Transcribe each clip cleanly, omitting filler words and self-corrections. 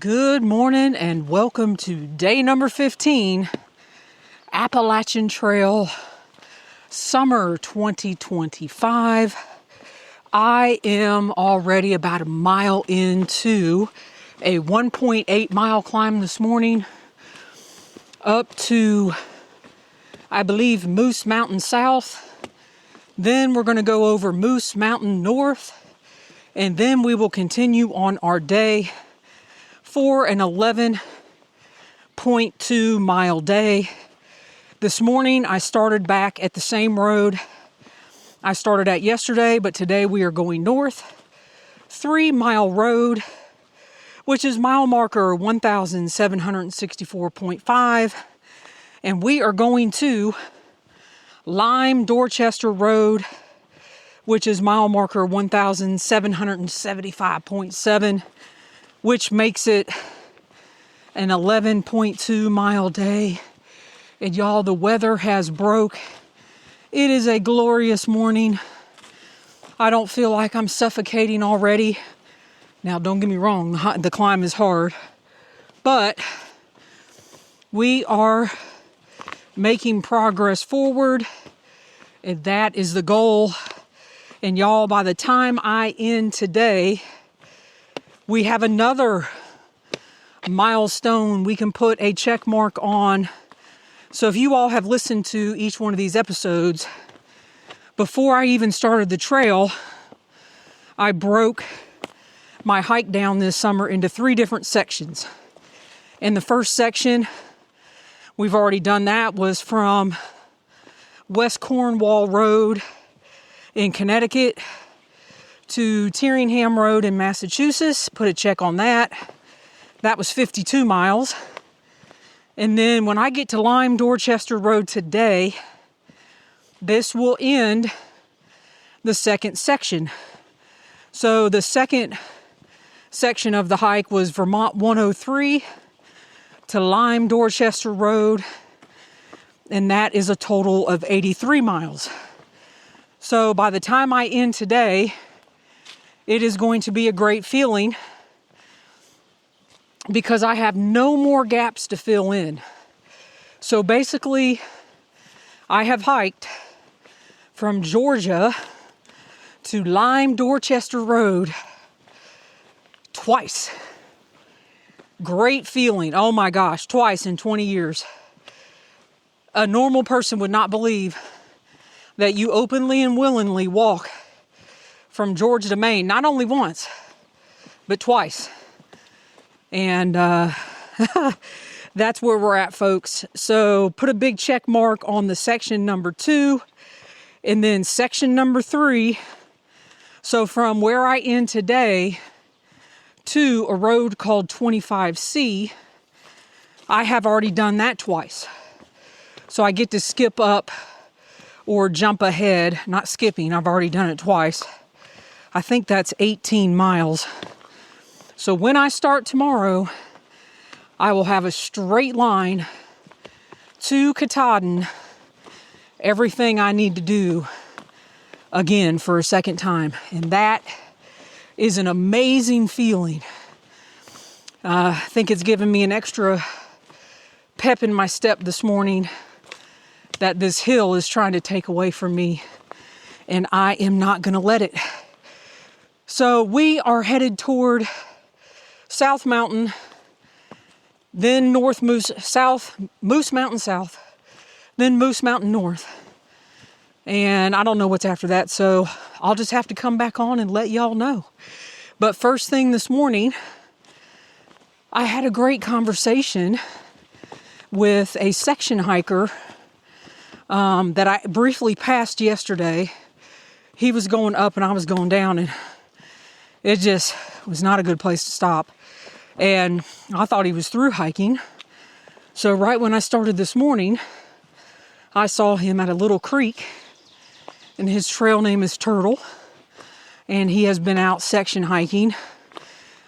Good morning and welcome to day number 15, Appalachian Trail, summer 2025. I am already about a mile into a 1.8 mile climb this morning up to, I believe, Moose Mountain South. Then we're going to go over Moose Mountain North, and then we will continue on our day for an 11.2 mile day. This morning I started back at the same road I started at yesterday, but today we are going north, 3 mile road, which is mile marker 1764.5, and we are going to Lime Dorchester Road, which is mile marker 1775.7, which makes it an 11.2 mile day. And y'all, the weather has broke. It is a glorious morning. I don't feel like I'm suffocating already. Now, don't get me wrong, the climb is hard, but we are making progress forward, and that is the goal. And y'all, by the time I end today, we have another milestone we can put a check mark on. So if you all have listened to each one of these episodes, before I even started the trail, I broke my hike down this summer into 3 different sections. And the first section, we've already done that, was from West Cornwall Road in Connecticut to Tyringham Road in Massachusetts. Put a check on that. That was 52 miles. And then when I get to Lime Dorchester Road today, this will end the second section. So the second section of the hike was Vermont 103 to Lime Dorchester Road, and that is a total of 83 miles. So by the time I end today, it is going to be a great feeling because I have no more gaps to fill in. So basically, I have hiked from Georgia to Lime Dorchester Road twice. Great feeling. Oh my gosh, twice in 20 years. A normal person would not believe that you openly and willingly walk from Georgia to Maine, not only once, but twice. And that's where we're at, folks. So put a big check mark on the section number 2 and then section number 3. So from where I end today to a road called 25C, I have already done that twice. So I get to skip up or jump ahead, not skipping, I've already done it twice. I think that's 18 miles. So when I start tomorrow, I will have a straight line to Katahdin, everything I need to do again for a second time. And that is an amazing feeling. I think it's given me an extra pep in my step this morning that this hill is trying to take away from me, and I am not going to let it. So we are headed toward South Mountain, then Moose Mountain South, then Moose Mountain North. And I don't know what's after that, so I'll just have to come back on and let y'all know. But first thing this morning, I had a great conversation with a section hiker that I briefly passed yesterday. He was going up and I was going down, and it just was not a good place to stop. And I thought he was through hiking. So right when I started this morning, I saw him at a little creek, and his trail name is Turtle. And he has been out section hiking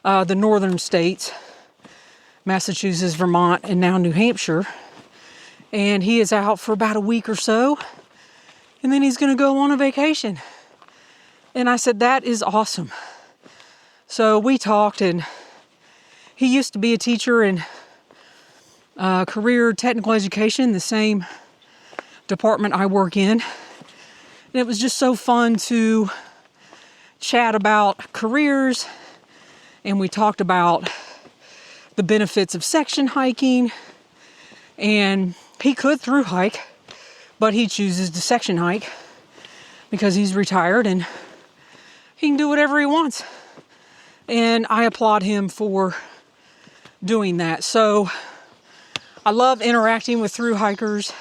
the northern states, Massachusetts, Vermont, and now New Hampshire. And he is out for about a week or so, and then he's going to go on a vacation. And I said, that is awesome. So we talked, and he used to be a teacher in career technical education, the same department I work in. And it was just so fun to chat about careers, and we talked about the benefits of section hiking. And he could through hike, but he chooses to section hike because he's retired and he can do whatever he wants. And I applaud him for doing that. So I love interacting with through hikers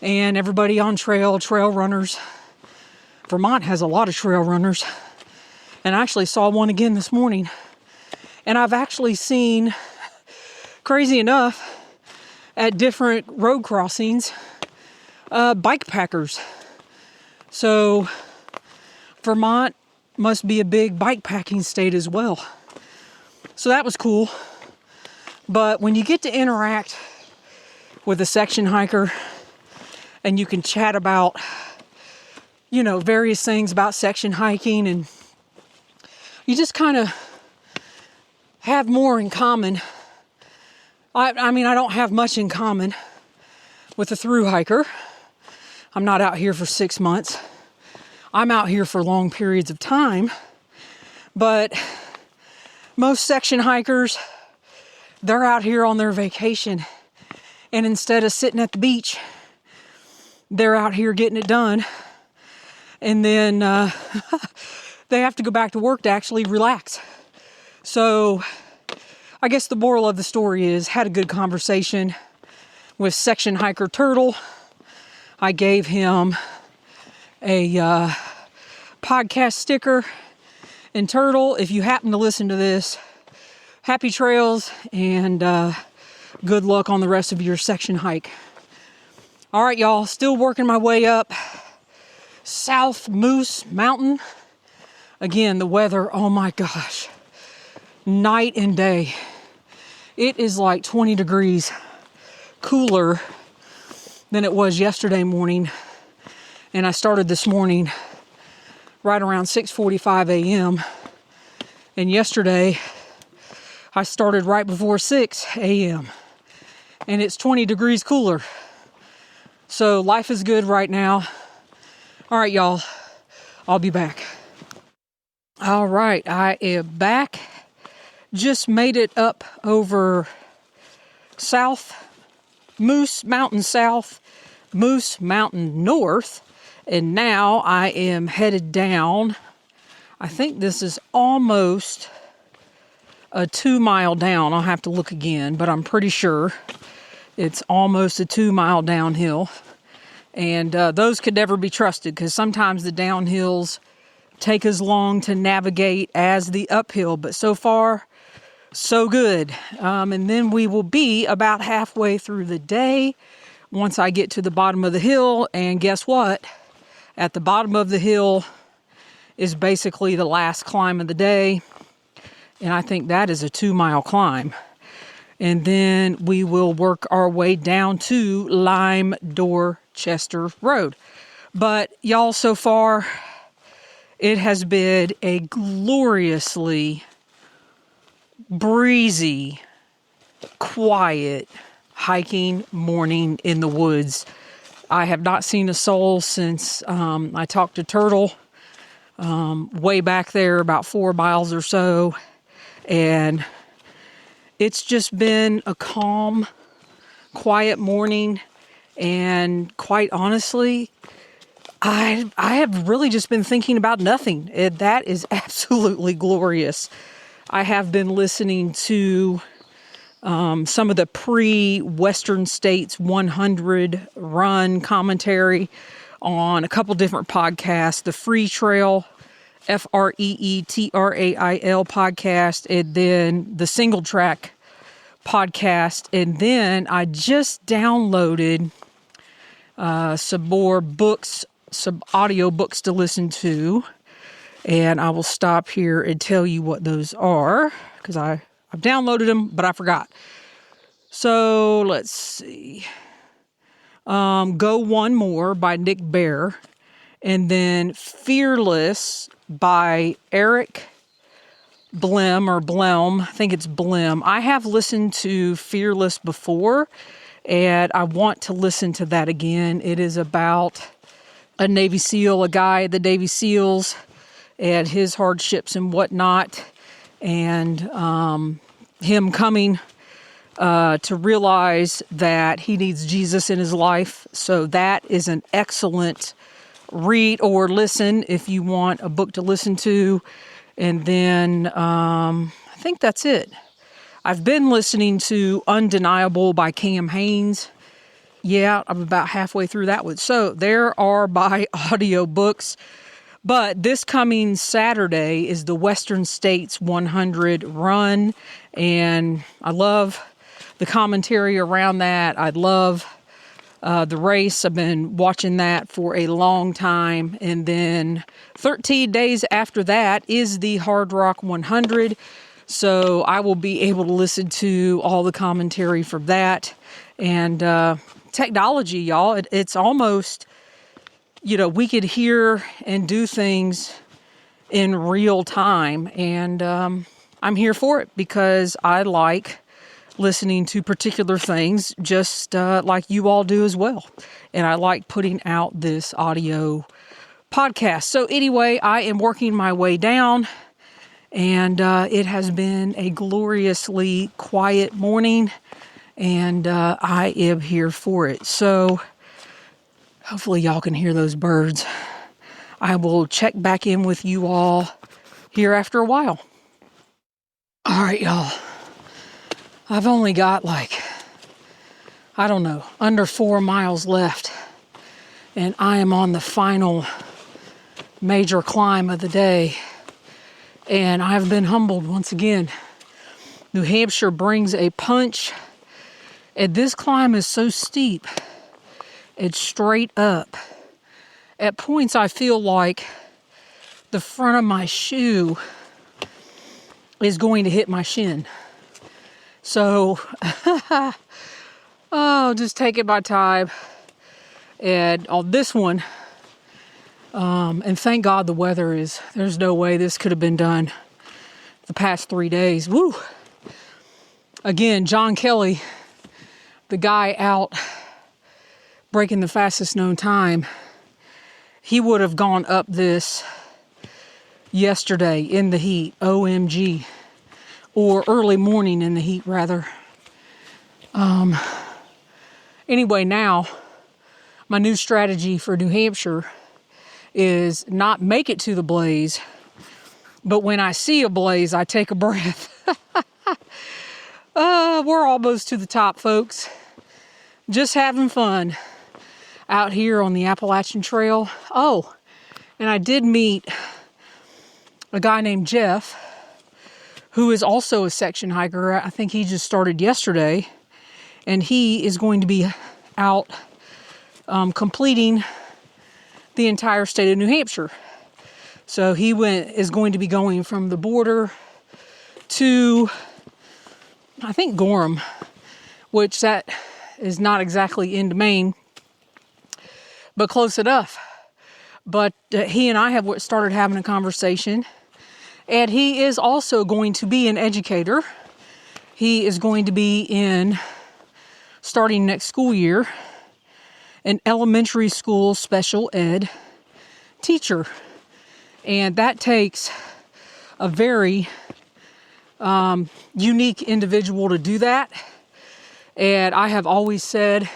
and everybody on trail runners. Vermont has a lot of trail runners. And I actually saw one again this morning. And I've actually seen, crazy enough, at different road crossings, bike packers. So Vermont must be a big bike packing state as well. So that was cool. But when you get to interact with a section hiker and you can chat about, various things about section hiking, and you just kind of have more in common. I mean, I don't have much in common with a through hiker. I'm not out here for 6 months. I'm out here for long periods of time. But most section hikers, they're out here on their vacation. And instead of sitting at the beach, they're out here getting it done. And then they have to go back to work to actually relax. So I guess the moral of the story is, had a good conversation with section hiker Turtle. I gave him a podcast sticker. And Turtle, if you happen to listen to this, happy trails and good luck on the rest of your section hike. All right, y'all, still working my way up South Moose Mountain. Again, the weather, oh my gosh, night and day. It is like 20 degrees cooler than it was yesterday morning. And I started this morning right around 6:45 a.m. And yesterday I started right before 6 a.m. And it's 20 degrees cooler. So life is good right now. All right, y'all, I'll be back. All right, I am back. Just made it up over South Moose Mountain South, Moose Mountain North, and now I am headed down. I think this is almost a 2 mile down. I'll have to look again, but I'm pretty sure it's almost a 2 mile downhill. And those could never be trusted, because sometimes the downhills take as long to navigate as the uphill, but so far, so good. And then we will be about halfway through the day once I get to the bottom of the hill. And guess what? At the bottom of the hill is basically the last climb of the day. And I think that is a 2 mile climb. And then we will work our way down to Lime Dorchester Road. But y'all, so far, it has been a gloriously breezy, quiet hiking morning in the woods. I have not seen a soul since I talked to Turtle way back there about 4 miles or so. And it's just been a calm, quiet morning. And quite honestly, I have really just been thinking about nothing. That is absolutely glorious. I have been listening to some of the pre-Western States 100 run commentary on a couple different podcasts. The Free Trail, FREETRAIL podcast, and then the Single Track podcast. And then I just downloaded some more books, some audio books to listen to. And I will stop here and tell you what those are, because I've downloaded them, but I forgot. So let's see. Go One More by Nick Bear. And then Fearless by Eric Blem or Blem. I think it's Blem. I have listened to Fearless before, and I want to listen to that again. It is about a Navy SEAL, a guy at the Navy SEALs, and his hardships and whatnot, and him coming to realize that he needs Jesus in his life. So that is an excellent read or listen if you want a book to listen to. And then I think that's it. I've been listening to Undeniable by Cam Haynes. Yeah, I'm about halfway through that one. So there are my audio books. But this coming Saturday is the Western States 100 run. And I love the commentary around that. I love the race. I've been watching that for a long time. And then 13 days after that is the Hard Rock 100. So I will be able to listen to all the commentary from that. And technology, y'all, it's almost, we could hear and do things in real time. And I'm here for it because I like listening to particular things just like you all do as well. And I like putting out this audio podcast. So anyway, I am working my way down, and it has been a gloriously quiet morning, and I am here for it. So hopefully y'all can hear those birds. I will check back in with you all here after a while. All right, y'all. I've only got under 4 miles left. And I am on the final major climb of the day. And I've been humbled once again. New Hampshire brings a punch. And this climb is so steep. It's straight up. At points, I feel like the front of my shoe is going to hit my shin. So, just taking my time. And on this one, and thank God the weather there's no way this could have been done the past 3 days. Woo! Again, John Kelly, the guy out breaking the fastest known time, he would have gone up this yesterday in the heat, OMG. Or early morning in the heat, rather. Anyway, now, my new strategy for New Hampshire is not make it to the blaze, but when I see a blaze, I take a breath. We're almost to the top, folks. Just having fun out here on the Appalachian Trail. Oh, and I did meet a guy named Jeff, who is also a section hiker. I think he just started yesterday, and he is going to be out completing the entire state of New Hampshire. So he is going to be going from the border to, I think, Gorham, which that is not exactly into Maine, but close enough. But he and I have started having a conversation. And he is also going to be an educator. He is going to be starting next school year, an elementary school special ed teacher. And that takes a very unique individual to do that. And I have always said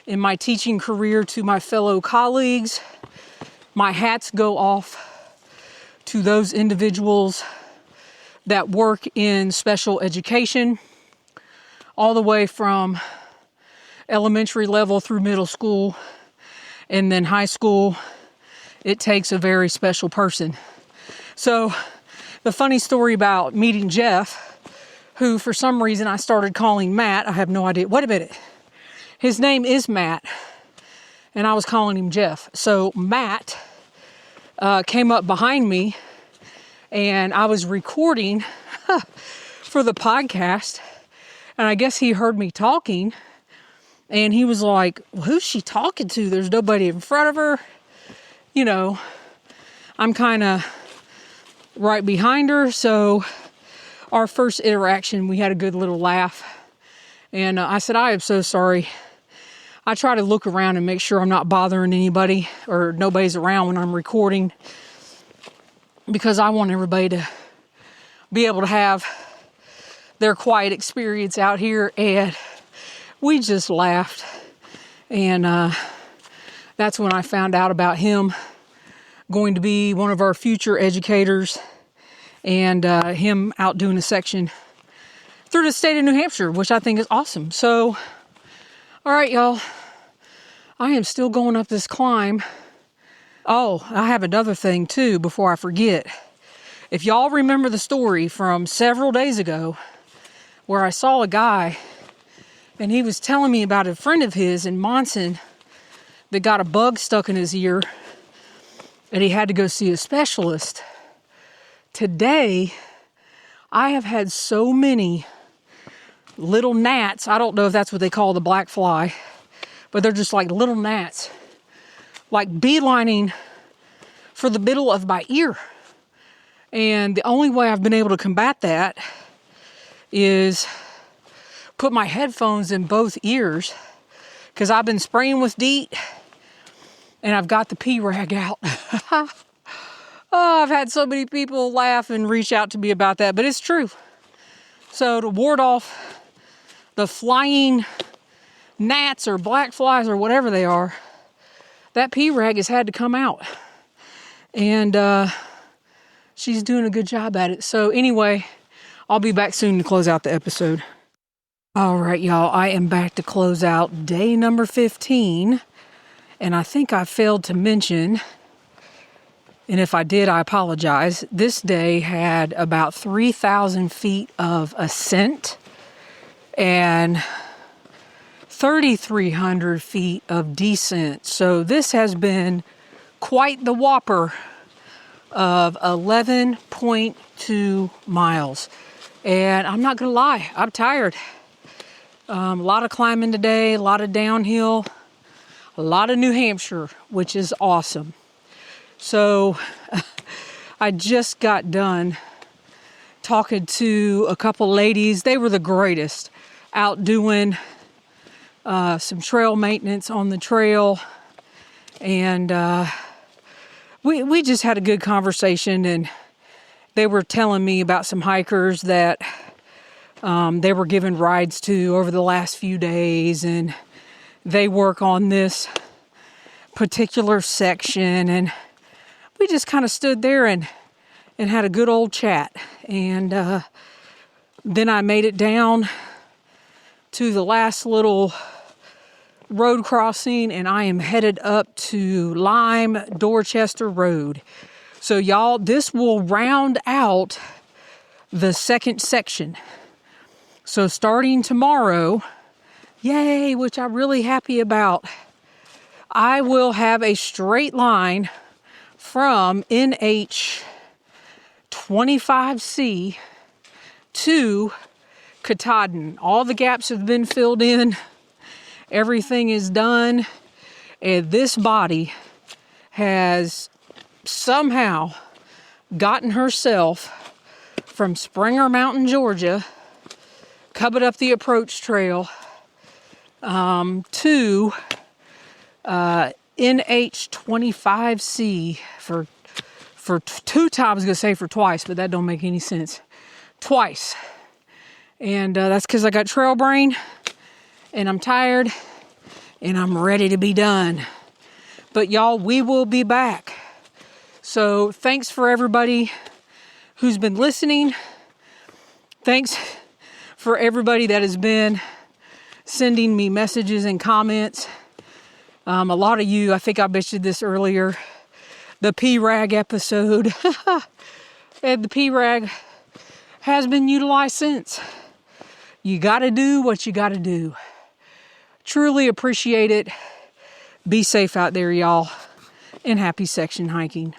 in my teaching career to my fellow colleagues, my hats go off to those individuals that work in special education, all the way from elementary level through middle school and then high school. It takes a very special person. So the funny story about meeting Jeff, who for some reason I started calling Matt. I have no idea. Wait a minute. His name is Matt, and I was calling him Jeff. So Matt came up behind me, and I was recording for the podcast, and I guess he heard me talking, and he was like, well, who's she talking to? There's nobody in front of her. I'm kind of right behind her. So our first interaction, we had a good little laugh. And I said, I am so sorry. I try to look around and make sure I'm not bothering anybody or nobody's around when I'm recording, because I want everybody to be able to have their quiet experience out here. And we just laughed. And that's when I found out about him going to be one of our future educators, and him out doing a section through the state of New Hampshire, which I think is awesome. So, all right, y'all, I am still going up this climb. Oh, I have another thing too before I forget. If y'all remember the story from several days ago where I saw a guy and he was telling me about a friend of his in Monson that got a bug stuck in his ear and he had to go see a specialist. Today, I have had so many little gnats. I don't know if that's what they call the black fly, but they're just like little gnats, like beelining for the middle of my ear. And the only way I've been able to combat that is put my headphones in both ears, because I've been spraying with DEET and I've got the pee rag out. Oh, I've had so many people laugh and reach out to me about that, but it's true. So to ward off the flying gnats or black flies or whatever they are, that pee rag has had to come out. And she's doing a good job at it. So anyway, I'll be back soon to close out the episode. All right, y'all, I am back to close out day number 15. And I think I failed to mention, and if I did, I apologize. This day had about 3,000 feet of ascent and 3,300 feet of descent. So this has been quite the whopper of 11.2 miles. And I'm not gonna lie, I'm tired. A lot of climbing today, a lot of downhill, a lot of New Hampshire, which is awesome. So I just got done talking to a couple ladies. They were the greatest, out doing some trail maintenance on the trail. And we just had a good conversation, and they were telling me about some hikers that they were giving rides to over the last few days, and they work on this particular section. And we just kind of stood there and had a good old chat. And then I made it down to the last little road crossing, and I am headed up to Lime Dorchester Road. So y'all, this will round out the second section. So starting tomorrow, yay, which I'm really happy about, I will have a straight line from NH 25C to Katahdin. All the gaps have been filled in. Everything is done. And this body has somehow gotten herself from Springer Mountain, Georgia, coming up the approach trail, to NH25C for two times. I was going to say for twice, but that don't make any sense. Twice. And that's because I got trail brain, and I'm tired, and I'm ready to be done. But y'all, we will be back. So thanks for everybody who's been listening. Thanks for everybody that has been sending me messages and comments. A lot of you, I think I mentioned this earlier, the P-Rag episode. And the P-Rag has been utilized since. You got to do what you got to do. Truly appreciate it. Be safe out there, y'all. And happy section hiking.